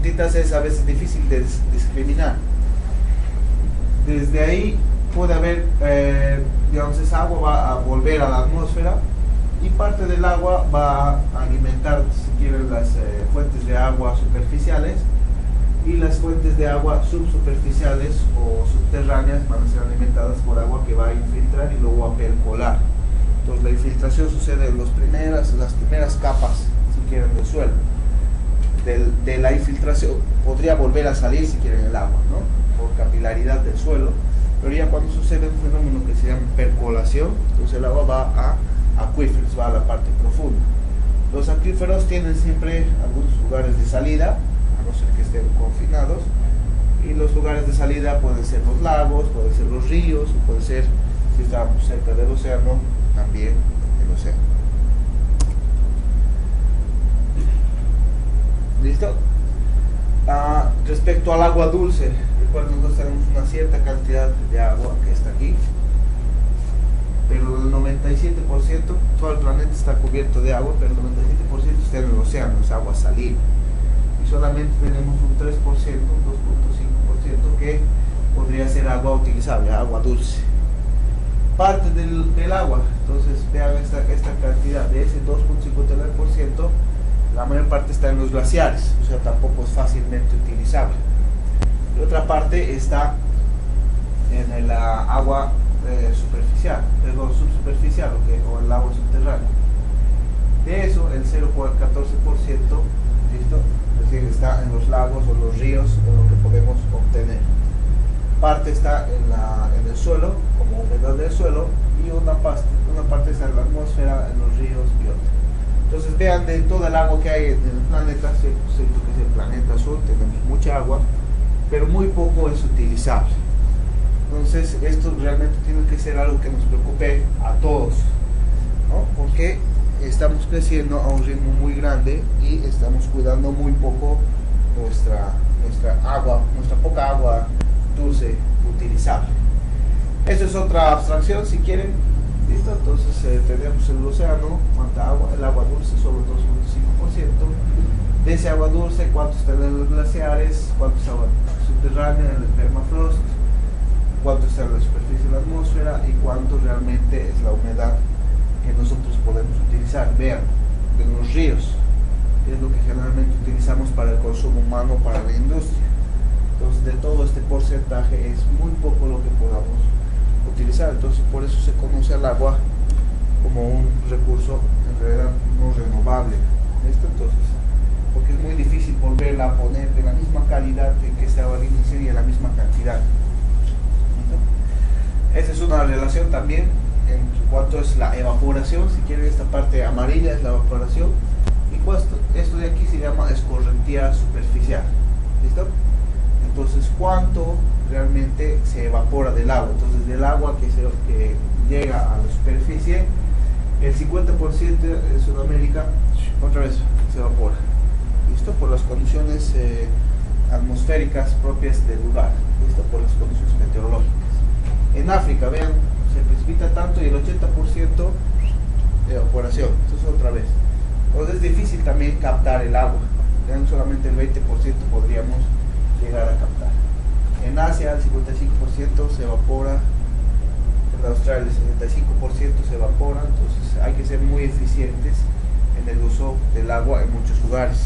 puntitas es a veces difícil de discriminar. Desde ahí puede haber, digamos, esa agua va a volver a la atmósfera y parte del agua va a alimentar, si quieren, las fuentes de agua superficiales, y las fuentes de agua subsuperficiales o subterráneas van a ser alimentadas por agua que va a infiltrar y luego a percolar. Entonces la infiltración sucede en las primeras capas, si quieren, del suelo. De la infiltración podría volver a salir, si quieren, el agua, ¿no?, por capilaridad del suelo, pero ya cuando sucede un fenómeno que se llama percolación, entonces el agua va a acuíferos, va a la parte profunda. Los acuíferos tienen siempre algunos lugares de salida, a no ser que estén confinados, y los lugares de salida pueden ser los lagos, pueden ser los ríos, o puede ser, si estamos cerca del océano, también el océano. ¿Listo? Respecto al agua dulce, recuerden, nosotros tenemos una cierta cantidad de agua que está aquí, pero el 97%, todo el planeta está cubierto de agua, pero el 97% está en el océano, es agua salina. Y solamente tenemos un 3%, un 2.5% que podría ser agua utilizable, agua dulce. Parte del agua, entonces vean esta cantidad, de ese 2.59%, la mayor parte está en los glaciares, o sea, tampoco es fácilmente utilizable. Y otra parte está en el agua superficial, perdón, subsuperficial, o el agua subterránea. De eso, el 0.14%, ¿listo?, es decir, está en los lagos o los ríos, en lo que podemos obtener. Parte está en el suelo, como humedad del suelo, y una parte está en la atmósfera, en los ríos y otra. Entonces vean, de toda el agua que hay en el planeta, que es el planeta azul, tenemos mucha agua, pero muy poco es utilizable. Entonces esto realmente tiene que ser algo que nos preocupe a todos, ¿no?, porque estamos creciendo a un ritmo muy grande y estamos cuidando muy poco nuestra poca agua dulce utilizable. Esa es otra abstracción, si quieren. ¿Listo? Entonces tenemos el océano, cuánta agua, el agua dulce, solo 2.5%. De ese agua dulce, cuánto está en los glaciares, cuánto es agua subterránea en el permafrost, cuánto está en la superficie de la atmósfera y cuánto realmente es la humedad que nosotros podemos utilizar. Vean, de los ríos, que es lo que generalmente utilizamos para el consumo humano, para la industria. Entonces, de todo este porcentaje es muy poco lo que podamos utilizar. Entonces, por eso se conoce al agua como un recurso en realidad no renovable. ¿Listo? Entonces, porque es muy difícil volverla a poner de la misma calidad en que estaba al inicio y en la misma cantidad. ¿Listo? Esa es una relación también en cuanto es la evaporación. Si quieren, esta parte amarilla es la evaporación, y esto de aquí se llama escorrentía superficial. ¿Listo? Entonces, ¿cuánto realmente se evapora del agua? Entonces, del agua que llega a la superficie, el 50% en Sudamérica, otra vez, se evapora. ¿Listo? Por las condiciones atmosféricas propias del lugar. ¿Listo? Por las condiciones meteorológicas. En África, vean, se precipita tanto y el 80% de evaporación. Entonces, otra vez. Entonces, es difícil también captar el agua. Vean, solamente el 20% podríamos llegar a captar. En Asia el 55% se evapora, en Australia el 75% se evapora. Entonces hay que ser muy eficientes en el uso del agua en muchos lugares.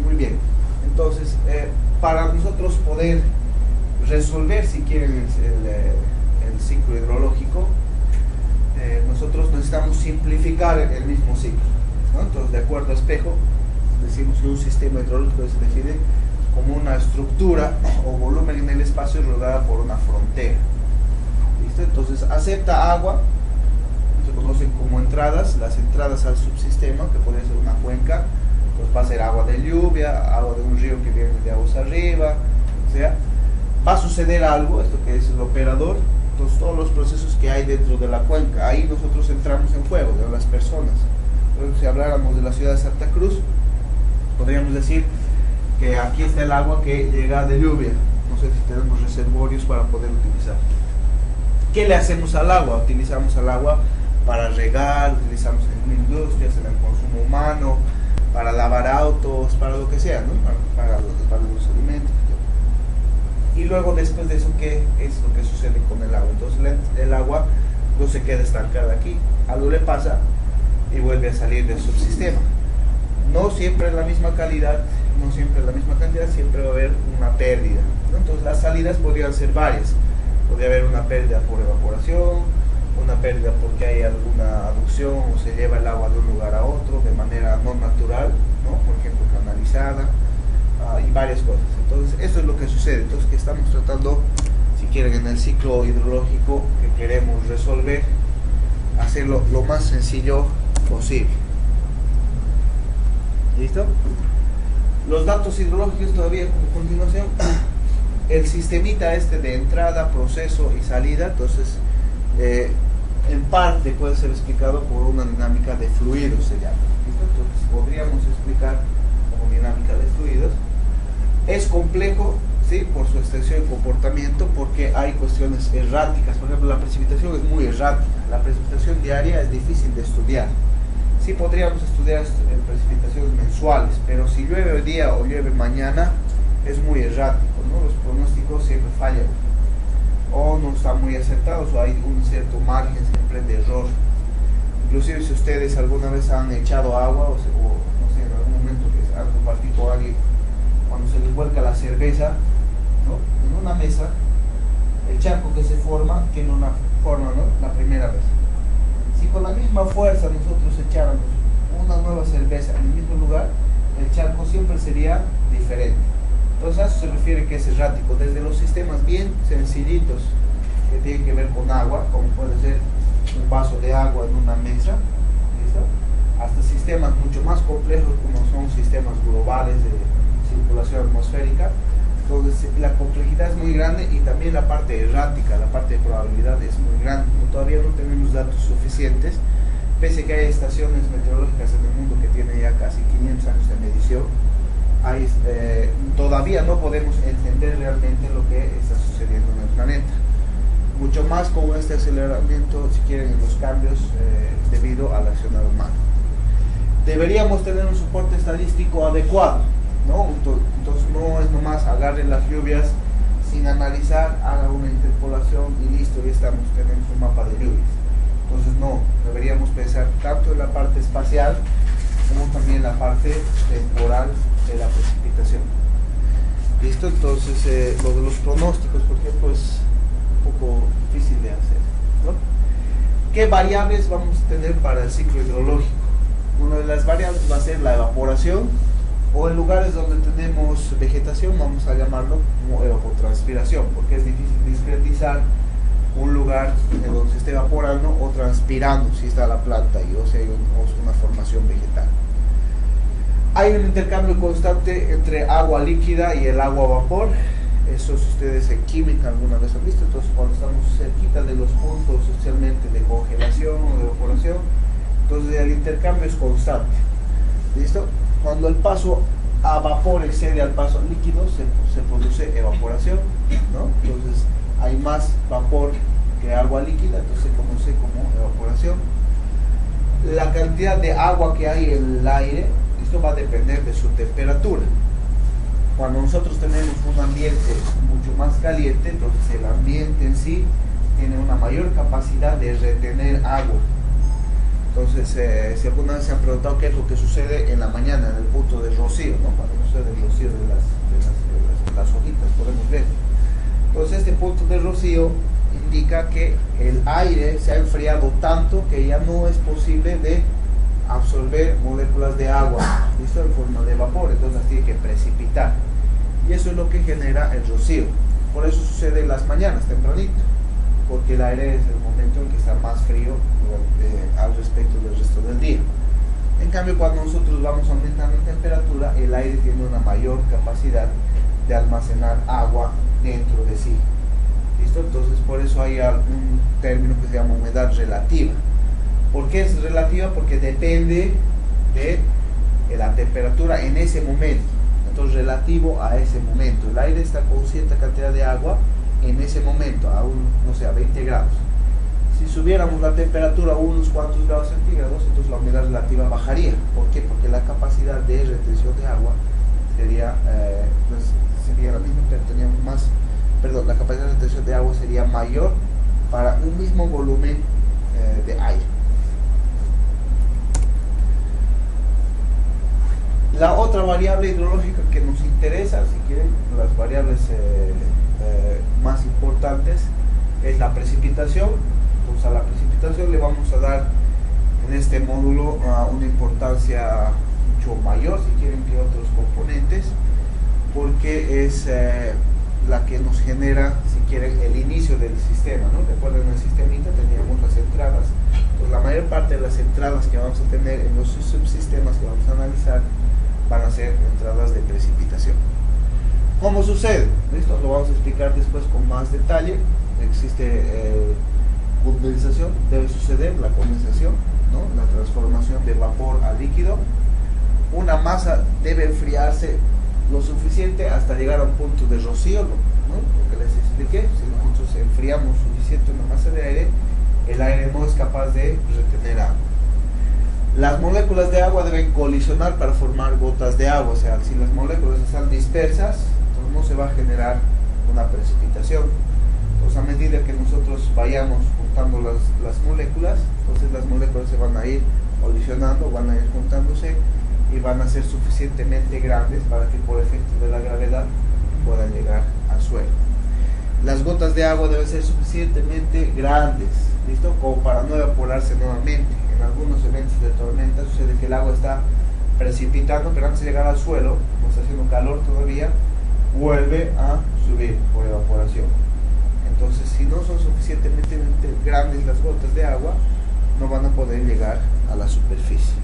Muy bien, entonces para nosotros poder resolver, si quieren, el ciclo hidrológico, nosotros necesitamos simplificar el mismo ciclo, ¿no? Entonces, de acuerdo a Espejo, decimos que un sistema hidrológico se define como una estructura o volumen en el espacio rodeada por una frontera. ¿Listo? Entonces, acepta agua, se conocen como entradas, las entradas al subsistema, que puede ser una cuenca, pues va a ser agua de lluvia, agua de un río que viene de aguas arriba, o sea, va a suceder algo, esto que es el operador. Entonces, todos los procesos que hay dentro de la cuenca, ahí nosotros entramos en juego, de las personas. Entonces, si habláramos de la ciudad de Santa Cruz, podríamos decir que aquí está el agua que llega de lluvia. No sé si tenemos reservorios para poder utilizar. ¿Qué le hacemos al agua? Utilizamos al agua para regar, utilizamos en industrias, en el sea, ¿no? Para los alimentos. Y luego después de eso, ¿qué es lo que sucede con el agua? Entonces el agua no se queda estancada aquí, algo le pasa y vuelve a salir del subsistema. No siempre en la misma calidad, no siempre en la misma cantidad, siempre va a haber una pérdida, ¿no? Entonces las salidas podrían ser varias. Podría haber una pérdida por evaporación, una pérdida porque hay alguna aducción o se lleva el agua de un lugar a otro de manera no natural, ¿no? Por ejemplo canalizada, y varias cosas. Entonces esto es lo que sucede. Entonces que estamos tratando, si quieren, en el ciclo hidrológico que queremos resolver, hacerlo lo más sencillo posible. ¿Listo? Los datos hidrológicos todavía a continuación. El sistemita este de entrada, proceso y salida, entonces en parte puede ser explicado por una dinámica de fluidos, se llama. ¿Listo? Entonces podríamos explicar como dinámica de fluidos. Es complejo, ¿sí? Por su extensión y comportamiento, porque hay cuestiones erráticas. Por ejemplo, la precipitación es muy errática. La precipitación diaria es difícil de estudiar. Sí podríamos estudiar precipitaciones mensuales, pero si llueve hoy día o llueve mañana, es muy errático, ¿no? Los pronósticos siempre fallan, o no están muy acertados, o hay un cierto margen siempre de error. Inclusive si ustedes alguna vez han echado agua, o no sé, en algún momento que han compartido con alguien, cuando se les vuelca la cerveza, ¿no? En una mesa, el charco que se forma tiene una forma, ¿no? La primera vez. Si con la misma fuerza nosotros echáramos una nueva cerveza en el mismo lugar, el charco siempre sería diferente. Entonces a eso se refiere que es errático, desde los sistemas bien sencillitos que tienen que ver con agua, como puede ser un vaso de agua en una mesa, ¿listo? Hasta sistemas mucho más complejos como son sistemas globales de circulación atmosférica. Entonces la complejidad es muy grande y también la parte errática, la parte de probabilidad es muy grande. Todavía no tenemos datos suficientes, pese a que hay estaciones meteorológicas en el mundo que tienen ya casi 500 años de medición. Todavía no podemos entender realmente lo que está sucediendo en el planeta. Mucho más con este aceleramiento, si quieren, en los cambios debido al accionar humano. Deberíamos tener un soporte estadístico adecuado, ¿no? Entonces no es nomás agarren las lluvias sin analizar, haga una interpolación y listo, ya tenemos un mapa de lluvias. Entonces no, deberíamos pensar tanto en la parte espacial como también en la parte temporal de la precipitación. ¿Listo? Entonces lo de los pronósticos, por ejemplo, es un poco difícil de hacer, ¿no? ¿Qué variables vamos a tener para el ciclo hidrológico? Una de las variables va a ser la evaporación, o en lugares donde tenemos vegetación vamos a llamarlo como evapotranspiración, porque es difícil discretizar un lugar en donde se esté evaporando o transpirando si está la planta y o sea, hay una formación vegetal. Hay un intercambio constante entre agua líquida y el agua a vapor. Eso si ustedes en química alguna vez han visto. Entonces cuando estamos cerquita de los puntos especialmente de congelación o de evaporación, entonces el intercambio es constante. ¿Listo? Cuando el paso a vapor excede al paso a líquido, se produce evaporación, ¿no? Entonces hay más vapor que agua líquida, entonces se conoce como evaporación. La cantidad de agua que hay en el aire, esto va a depender de su temperatura. Cuando nosotros tenemos un ambiente mucho más caliente, entonces el ambiente en sí tiene una mayor capacidad de retener agua. Entonces, si alguna vez se han preguntado qué es lo que sucede en la mañana, en el punto de rocío, ¿no? Cuando sucede el rocío de las hojitas, podemos ver. Entonces, este punto de rocío indica que el aire se ha enfriado tanto que ya no es posible de absorber moléculas de agua, ¿listo? En forma de vapor, entonces las tiene que precipitar. Y eso es lo que genera el rocío. Por eso sucede en las mañanas, tempranito, porque el aire es el momento en que está más frío al respecto del resto del día. En cambio, cuando nosotros vamos aumentando en temperatura, el aire tiene una mayor capacidad de almacenar agua dentro de sí. ¿Listo? Entonces, por eso hay un término que se llama humedad relativa. ¿Por qué es relativa? Porque depende de la temperatura en ese momento. Entonces, relativo a ese momento. El aire está con cierta cantidad de agua en ese momento, a no sé, a 20 grados. Si subiéramos la temperatura a unos cuantos grados centígrados, entonces la humedad relativa bajaría. ¿Por qué? Porque la capacidad de retención de agua pues sería la misma, pero teníamos más, perdón, la capacidad de retención de agua sería mayor para un mismo volumen de aire. La otra variable hidrológica que nos interesa, si quieren, las variables más importantes, es la precipitación. Entonces a la precipitación le vamos a dar en este módulo una importancia mucho mayor, si quieren, que otros componentes, porque es la que nos genera, si quieren, el inicio del sistema, ¿no? Recuerden, en el sistemita teníamos las entradas. Entonces la mayor parte de las entradas que vamos a tener en los subsistemas que vamos a analizar van a ser entradas de precipitación. ¿Cómo sucede? ¿Listo? Lo vamos a explicar después con más detalle. Existe condensación, debe suceder la condensación, ¿no? La transformación de vapor a líquido. Una masa debe enfriarse lo suficiente hasta llegar a un punto de rocío, ¿no? Lo que les expliqué. Si nosotros enfriamos suficiente una masa de aire, el aire no es capaz de retener agua. Las moléculas de agua deben colisionar para formar gotas de agua, o sea, si las moléculas están dispersas, entonces no se va a generar una precipitación. Entonces, a medida que nosotros vayamos juntando las moléculas, entonces las moléculas se van a ir colisionando, van a ir juntándose y van a ser suficientemente grandes para que por efecto de la gravedad puedan llegar al suelo. Las gotas de agua deben ser suficientemente grandes, ¿listo? Como para no evaporarse nuevamente. En algunos eventos de tormenta sucede que el agua está precipitando, pero antes de llegar al suelo, como está haciendo calor todavía, vuelve a subir por evaporación. Entonces, si no son suficientemente grandes las gotas de agua, no van a poder llegar a la superficie.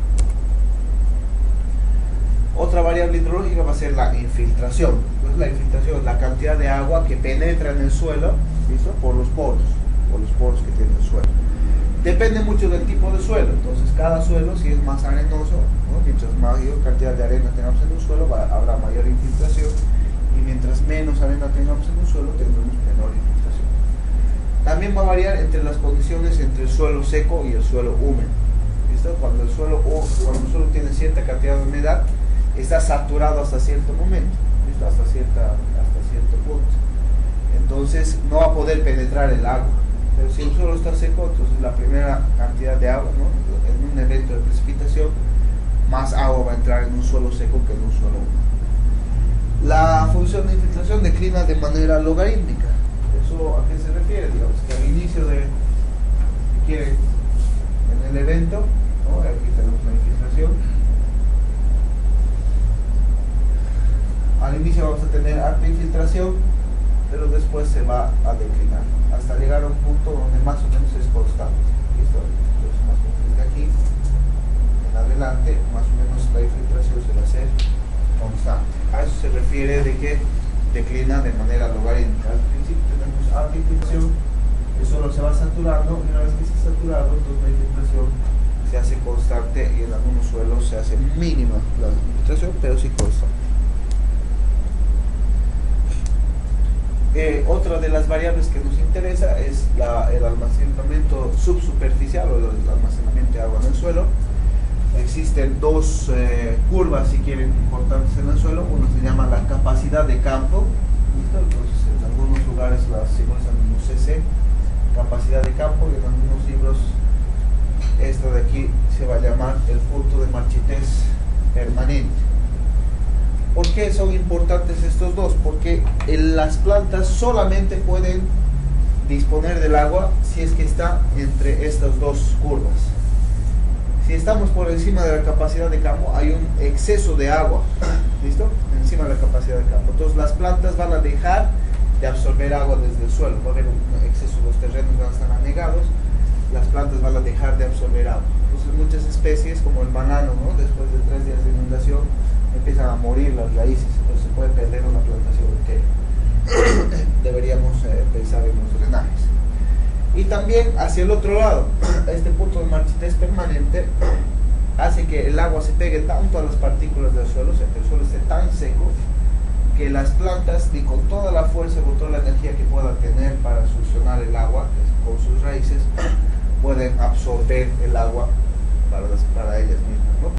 Otra variable hidrológica va a ser la infiltración. Entonces, la infiltración es la cantidad de agua que penetra en el suelo, ¿listo? Por los poros que tiene el suelo. Depende mucho del tipo de suelo. Entonces, cada suelo, si es más arenoso, ¿no? Mientras mayor cantidad de arena tengamos en un suelo, habrá mayor infiltración, y mientras menos arena tengamos en un suelo, tendremos menor infiltración. También va a variar entre las condiciones entre el suelo seco y el suelo húmedo. ¿Listo? Cuando el suelo tiene cierta cantidad de humedad, está saturado hasta cierto momento, ¿listo? Hasta cierto punto. Entonces no va a poder penetrar el agua. Pero si el suelo está seco, entonces la primera cantidad de agua, ¿no? En un evento de precipitación, más agua va a entrar en un suelo seco que en un suelo húmedo. La función de infiltración declina de manera logarítmica. ¿Eso a qué se refiere? Digamos que al inicio si quieren, en el evento, ¿no? Aquí tenemos la infiltración. Al inicio vamos a tener alta infiltración, pero después se va a declinar hasta llegar a un punto donde más o menos es constante. ¿Listo? Entonces, más o menos desde aquí en adelante, más o menos la infiltración se va a hacer constante. A eso se refiere de que declina de manera logarítmica. Al principio tenemos alta infiltración, el suelo se va saturando, y una vez que se ha saturado, entonces la infiltración se hace constante, y en algunos suelos se hace mínima la infiltración, pero sí constante. Otra de las variables que nos interesa es el almacenamiento subsuperficial, o el almacenamiento de agua en el suelo. Existen dos curvas, si quieren, importantes en el suelo. Uno se llama la capacidad de campo, ¿listo? Entonces, en algunos lugares las simboliza como CC, capacidad de campo, y en algunos libros esta de aquí se va a llamar el punto de marchitez permanente. ¿Por qué son importantes estos dos? Porque las plantas solamente pueden disponer del agua si es que está entre estas dos curvas. Si estamos por encima de la capacidad de campo, hay un exceso de agua, ¿listo? Encima de la capacidad de campo. Entonces las plantas van a dejar de absorber agua desde el suelo. Va a haber un exceso, los terrenos van a estar anegados, las plantas van a dejar de absorber agua. Entonces muchas especies, como el banano, ¿no? Después de 3 días de inundación, empiezan a morir las raíces, entonces se puede perder una plantación entera. Deberíamos pensar en los drenajes. Y también hacia el otro lado, este punto de marchitez permanente hace que el agua se pegue tanto a las partículas del suelo, o sea que el suelo esté tan seco que las plantas, y con toda la fuerza, con toda la energía que puedan tener para succionar el agua con sus raíces, pueden absorber el agua para ellas mismas, ¿no?